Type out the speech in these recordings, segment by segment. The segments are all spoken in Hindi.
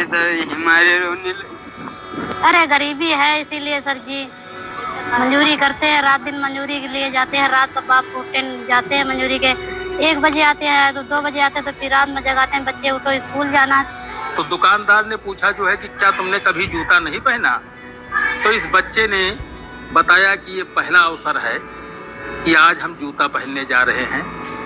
हैं सर, हमारे रोने लगे। अरे गरीबी है इसीलिए सर जी मंजूरी करते हैं, रात दिन मंजूरी के लिए जाते हैं। रात का बाप उठते जाते हैं मंजूरी के, 1 बजे आते हैं तो 2 बजे आते हैं, तो फिर रात में जगाते हैं बच्चे उठो स्कूल जाना है। तो दुकानदार ने पूछा जो है कि क्या तुमने कभी जूता नहीं पहना, तो इस बच्चे ने बताया कि ये पहला अवसर है कि आज हम जूता पहनने जा रहे हैं।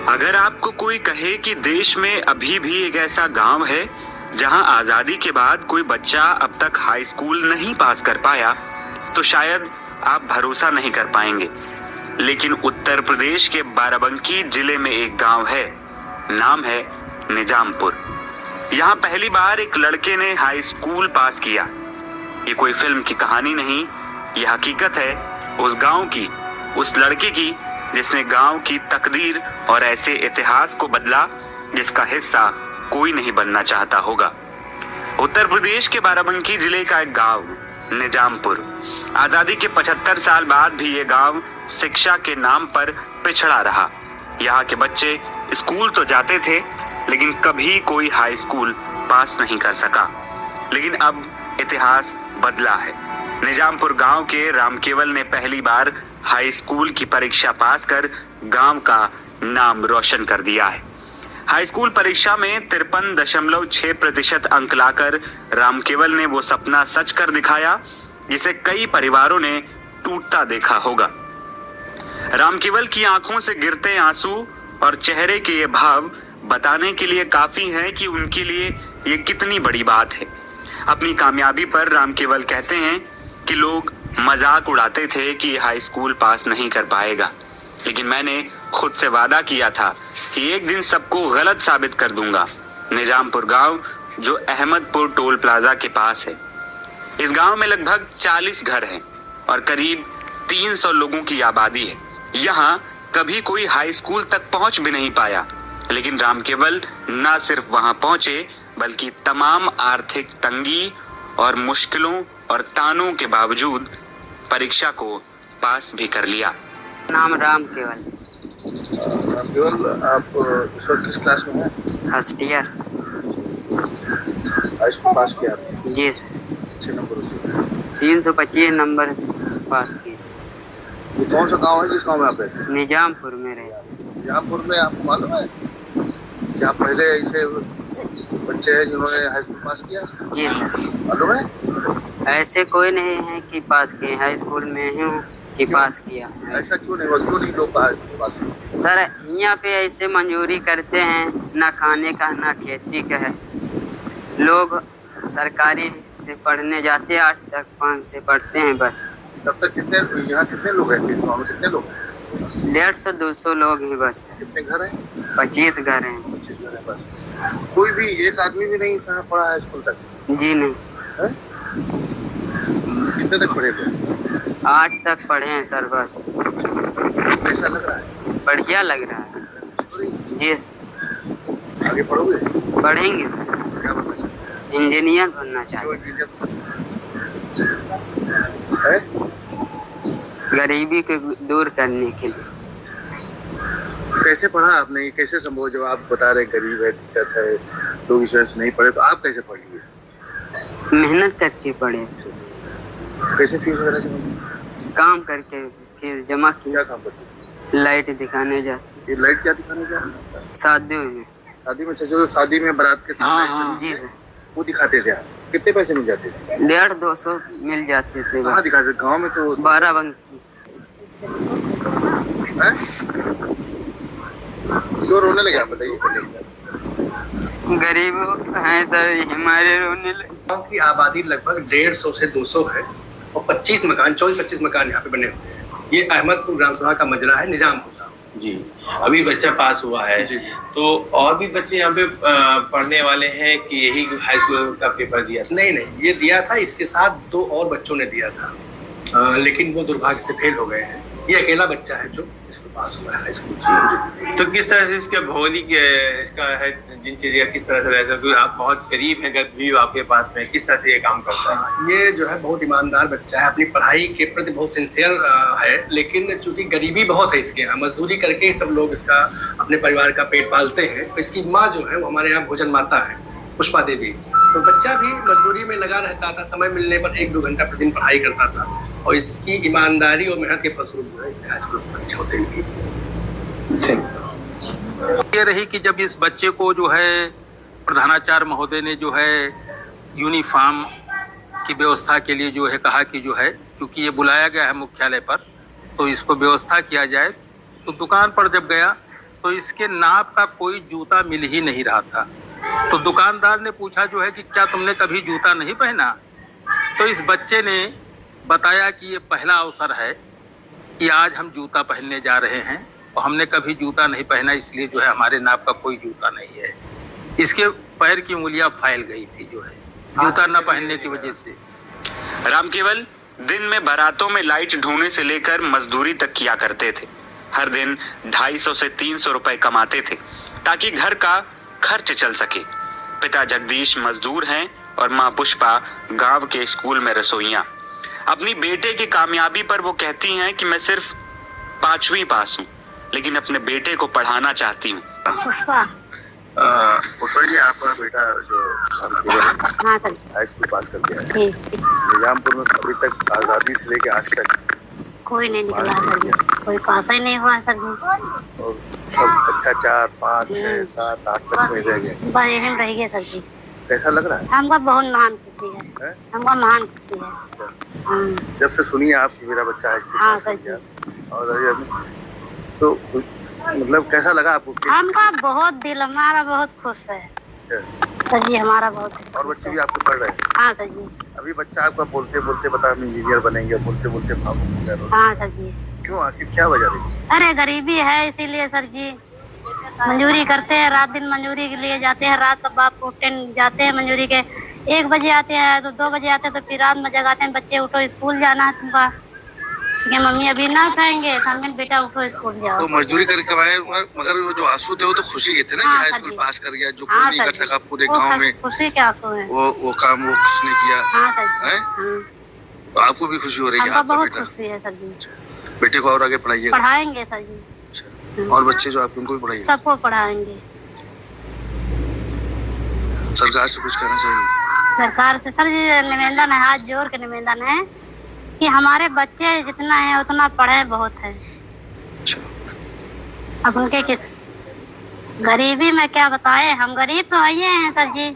अगर आपको कोई कहे कि देश में अभी भी एक ऐसा गांव है जहां आजादी के बाद कोई बच्चा अब तक हाई स्कूल नहीं पास कर पाया, तो शायद आप भरोसा नहीं कर पाएंगे। लेकिन उत्तर प्रदेश के बाराबंकी जिले में एक गांव है, नाम है निजामपुर। यहाँ पहली बार एक लड़के ने हाई स्कूल पास किया। ये कोई फिल्म की कहानी नहीं, ये हकीकत है उस गांव की, उस लड़के की जिसने गांव की तकदीर और ऐसे इतिहास को बदला जिसका हिस्सा कोई नहीं बनना चाहता होगा। उत्तर प्रदेश के बाराबंकी जिले का एक गांव निजामपुर। आजादी के 75 साल बाद भी ये गांव शिक्षा के नाम पर पिछड़ा रहा। यहाँ के बच्चे स्कूल तो जाते थे लेकिन कभी कोई हाई स्कूल पास नहीं कर सका। लेकिन अब इतिहास बदला है। निजामपुर गांव के रामकेवल ने पहली बार हाई स्कूल की परीक्षा पास कर गांव का नाम रोशन कर दिया है। हाई स्कूल परीक्षा में 53.6% अंक लाकर रामकेवल ने वो सपना सच कर दिखाया जिसे कई परिवारों ने टूटता देखा होगा। रामकेवल की आंखों से गिरते आंसू और चेहरे के ये भाव बताने के लिए काफी है कि उनके लिए ये कितनी बड़ी बात है। अपनी कामयाबी पर रामकेवल कहते हैं कि लोग मजाक उड़ाते थे कि हाई स्कूल पास नहीं कर पाएगा, लेकिन मैंने खुद से वादा किया था कि एक दिन सबको गलत साबित कर दूंगा। निजामपुर गांव जो अहमदपुर टोल प्लाजा के पास है। इस गांव में लगभग 40 घर हैं और करीब 300 लोगों की आबादी है। यहाँ कभी कोई हाई स्कूल तक पहुंच भी नहीं पाया, लेकिन रामकेवल न सिर्फ वहां पहुंचे बल्कि तमाम आर्थिक तंगी और मुश्किलों और तानों के बावजूद परीक्षा को पास भी कर लिया। नाम रामकेवल। रामकेवल, आप इस वक्त किस क्लास में हैं? First year. हाई स्कूल पास किया आपने? जी, अच्छे नंबर से 325 नंबर पास किए। ये कौन सा गांव है जिस गांव में आप रहते हैं? निजामपुर में रहे। निजामपुर में आपको मालूम है क्या पहले ऐसे बच्चे हैं जिन्होंने हाई स्कूल पास किया? जी सर। मालूम है? ऐसे कोई नहीं है कि पास किए, हाई स्कूल में हूँ कि पास किया। ऐसा क्यों नहीं हुआ? क्यों नहीं लोग हाई स्कूल पास किया? सर यहाँ पे ऐसे मंजूरी करते हैं, ना खाने का ना खेती का है। लोग सरकारी से पढ़ने जाते हैं, 8 तक 5 से पढ़ते हैं बस। तब तक कितने यहाँ कितने लोग रहते हैं? गाँव में कितने लोग? 150-200 लोग हैं बस। कितने घर हैं? 25 घर हैं। 25 घर हैं बस। कोई भी एक आदमी भी नहीं यहाँ पढ़ा है स्कूल तक? जी नहीं। है? कितने तक पढ़े थे? 8 तक पढ़े हैं सर बस। कैसा लग रहा है? बढ़िया लग रहा है जी। आगे पढ़ोगे? पढ़ेंगे। क्या बनना चाहिए? इंजीनियर बनना चाहिए। है? गरीबी को दूर करने के लिए। कैसे पढ़ा आपने? ये कैसे संभव? जब आप बता रहे गरीब है, दिक्कत है, लोग इस वजह से नहीं पढ़े, तो आप कैसे पढ़िए? मेहनत करके पढ़े। कैसे फीस वगैरह जमा? काम करके फीस जमा की। क्या काम करते? लाइट दिखाने जाते। ये लाइट क्या दिखाने जा रहे हैं? शादियों में। शादी में? जो शादी में बारात के सामने जी सर। वो दिखाते थे आप? कितने पैसे मिल जाते थे? 150-200 मिल जाते थे। कहाँ दिखाते? गाँव में तो। बाराबंकी। क्यों रोने लगे आप? बताइए। गरीब हैं सर, हमारे रोने लगे। गाँव की आबादी लगभग 150 से 200 है और 24 मकान यहाँ पे बने हुए हैं। ये अहमदपुर ग्राम सभा का मजरा है, निजामपुर का। जी, अभी बच्चा पास हुआ है तो और भी बच्चे यहाँ पे पढ़ने वाले हैं कि यही हाई स्कूल का पेपर दिया था? नहीं, ये दिया था, इसके साथ 2 और बच्चों ने दिया था, लेकिन वो दुर्भाग्य से फेल हो गए हैं। ये अकेला बच्चा है जो इसको पास हुआ है हाई स्कूल। तो किस तरह से इसका भौगोलिक इसका है दिनचर्या किस तरह से रहता है? तो आप बहुत करीब हैं, भी आपके पास में किस तरह से ये काम करता है? ये जो है बहुत ईमानदार बच्चा है, अपनी पढ़ाई के प्रति बहुत सिंसियर है, लेकिन चूंकि गरीबी बहुत है इसके यहाँ, मजदूरी करके सब लोग इसका अपने परिवार का पेट पालते हैं। तो इसकी माँ जो है वो हमारे यहाँ भोजन माता है, पुष्पा देवी, तो बच्चा भी मजदूरी में लगा रहता था, समय मिलने पर 1-2 घंटा प्रतिदिन पढ़ाई करता था और इसकी ईमानदारी और मेहनत के फलस्वरूप जो है इसने हाई स्कूल में परीक्षा उत्तीर्ण की। ये रही कि जब इस बच्चे को जो है प्रधानाचार्य महोदय ने जो है यूनिफॉर्म की व्यवस्था के लिए जो है कहा कि जो है क्योंकि ये बुलाया गया है मुख्यालय पर तो इसको व्यवस्था किया जाए, तो दुकान पर जब गया तो इसके नाप का कोई जूता मिल ही नहीं रहा था। तो दुकानदार ने पूछा जो है कि क्या तुमने कभी जूता नहीं पहना? तो इस बच्चे ने बताया कि ये पहला अवसर है कि आज हम जूता पहनने जा रहे हैं और हमने कभी जूता नहीं पहना, इसलिए जो है हमारे नाप का कोई जूता नहीं है। इसके पैर की उंगलियां फैल गई थी जो है जूता न पहनने की वजह से। राम केवल दिन में बारातों में लाइट ढूंढने से लेकर मजदूरी तक किया करते थे। हर दिन 250 से 300 रुपए कमाते थे ताकि घर का खर्च चल सके। पिता जगदीश मजदूर हैं और माँ पुष्पा गांव के स्कूल में रसोइयां। अपनी बेटे की कामयाबी पर वो कहती हैं कि मैं सिर्फ 5वीं पास हूँ, लेकिन अपने बेटे को पढ़ाना चाहती हूँ। पुष्पा। पुष्पा जी, आपका बेटा जो हाँ सर। हाई स्कूल पास कर गया है, निजामपुर में अभी तक आज़ादी से लेके आज तक कोई नहीं निकला सर जी, कोई पास ही नहीं हुआ सर जी। और सब अच्छा 4, 5, 6, 7, 8 तक में रह गए। बस यही रह गए सर जी। कैसा लग रहा है? हमको बहुत महान खुशी है, हमको महान खुशी है। जब से सुनिए आप कि मेरा बच्चा हाई स्कूल पास कर गया और तो मतलब कैसा लगा आपको? हमका बहुत दिल हमारा बहुत खुश है सर जी, हमारा बहुत। और बच्चे भी आपको पढ़ रहे हैं? हाँ सर जी। अभी बच्चा आपका बोलते बोलते बता हम इंजीनियर बनेंगे, बोलते बोलते भाव। हाँ सर जी। क्यों, आखिर क्या वजह रही? अरे गरीबी है इसीलिए सर जी, मजदूरी करते हैं, रात दिन मजदूरी के लिए जाते हैं। रात का बाप उठते जाते हैं मजदूरी के, 1 बजे आते हैं तो 2 बजे आते हैं, तो फिर रात में जगाते हैं, बच्चे उठो स्कूल जाना है तुमका। कि मम्मी अभी ना खाएंगे तो हम बेटा उठो स्कूल जाओ। तो मजदूरी करके कमाए, मगर वो जो आंसू थे वो तो खुशी के थे ना कि हाई स्कूल पास कर गया, जो कोई नहीं कर सका पूरे गांव में। खुशी के आंसू है, वो काम वो किसने किया? हाँ सर। तो आपको भी खुशी हो रही है? आपका बहुत बेटा, खुशी है सर जी। बेटे को और आगे पढ़ाइए? पढ़ाएंगे सर जी। और बच्चे जो आपके उनको भी पढ़ाइए? सबको पढ़ाएंगे। सरकार से कुछ कहना चाहिए? सरकार से सर जी निवेदन है, हाथ जोड़ के निवेदन है कि हमारे बच्चे जितना है उतना पढ़े, बहुत है। अब उनके किस गरीबी में क्या बताएं, हम गरीब तो आइए हैं सर जी।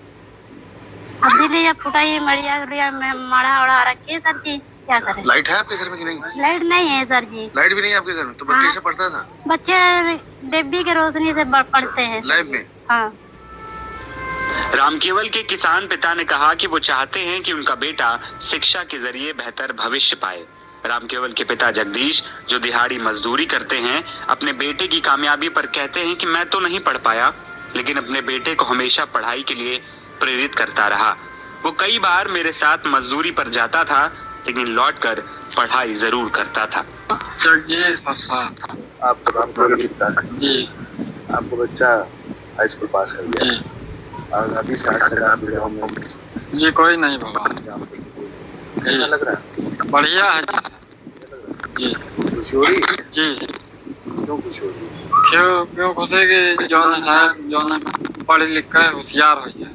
अब दिल्ली जब फुटाई मड़िया माड़ा उड़ा रखी है सर जी, क्या करें? लाइट है आपके घर में कि नहीं? लाइट नहीं है सर जी। लाइट भी नहीं है आपके घर में? तो हाँ। कैसे पढ़ता था? बच्चे डिब्बी की रोशनी से पढ़ते हैं लाइव में। हाँ। रामकेवल के किसान पिता ने कहा कि वो चाहते हैं कि उनका बेटा शिक्षा के जरिए बेहतर भविष्य पाए। रामकेवल के पिता जगदीश, जो दिहाड़ी मजदूरी करते हैं, अपने बेटे की कामयाबी पर कहते हैं कि मैं तो नहीं पढ़ पाया, लेकिन अपने बेटे को हमेशा पढ़ाई के लिए प्रेरित करता रहा। वो कई बार मेरे साथ मजदूरी पर जाता था, लेकिन लौटकर पढ़ाई जरूर करता था। जगदीश आप रामकेवल के पिता जी, आपको बच्चा हाई स्कूल पास कर गया जी आज़ादी से आज तक आप गाँव में जी, कोई नहीं बाबा। कैसा लग रहा है? बढ़िया है जी। खुशी हो रही है? जी। क्यों खुशी हो रही है? क्यों खुशी की जो है साहब, जो है पढ़ लिख कर होशियार हो गया।